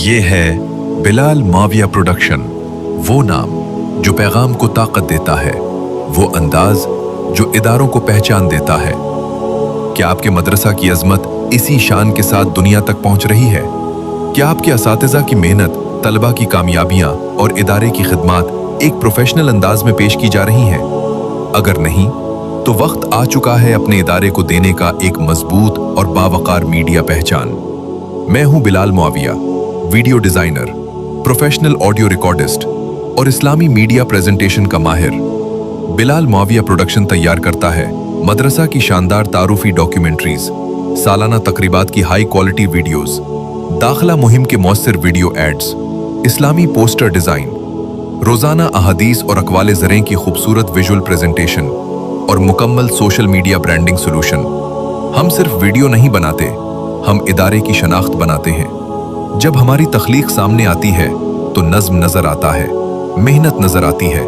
ये है बिलाल माविया प्रोडक्शन, वो नाम जो पैगाम को ताकत देता है, वो अंदाज जो इदारों को पहचान देता है। क्या आपके मदरसा की अजमत इसी शान के साथ दुनिया तक पहुंच रही है? क्या आपके असातिज़ा की मेहनत, तलबा की कामयाबियां और इदारे की खिदमात एक प्रोफेशनल अंदाज में पेश की जा रही हैं? अगर नहीं, तो वक्त आ चुका है अपने इदारे को देने का एक मजबूत और बावकार मीडिया पहचान। मैं हूं Bilal Muawiya, video designer, professional audio recordist और इस्लामी मीडिया प्रेजेंटेशन का माहिर। बिलाल मुआविया प्रोडक्शन तैयार करता है मदरसा की शानदार तारुफी डॉक्यूमेंट्रीज, सालाना तकरीबात की हाई क्वालिटी वीडियोस, दाखिला मुहिम के मौसर वीडियो एड्स, इस्लामी पोस्टर डिजाइन, रोजाना अहादीस और अकवाले ज़रें की खूबसूरत विजुअल प्रेजेंटेशन और मुकम्मल सोशल मीडिया ब्रांडिंग सोल्यूशन। हम सिर्फ वीडियो नहीं बनाते, हम इदारे की शनाख्त बनाते हैं। जब हमारी तख्लीक सामने आती है तो नज्म नजर आता है, मेहनत नजर आती है,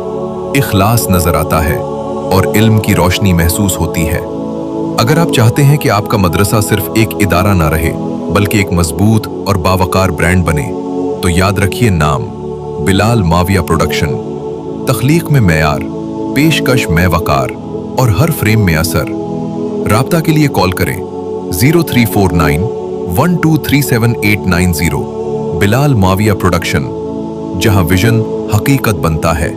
इखलास नजर आता है और इल्म की रोशनी महसूस होती है। अगर आप चाहते हैं कि आपका मदरसा सिर्फ एक इदारा ना रहे बल्कि एक मजबूत और बावकार ब्रांड बने, तो याद रखिए नाम बिलाल माविया प्रोडक्शन। तख्लीक में मेयार, पेशकश में वकार और हर फ्रेम में असर। राब्ता के लिए कॉल करें 0349 1237 890। बिलाल माविया प्रोडक्शन, जहां विजन हकीकत बनता है।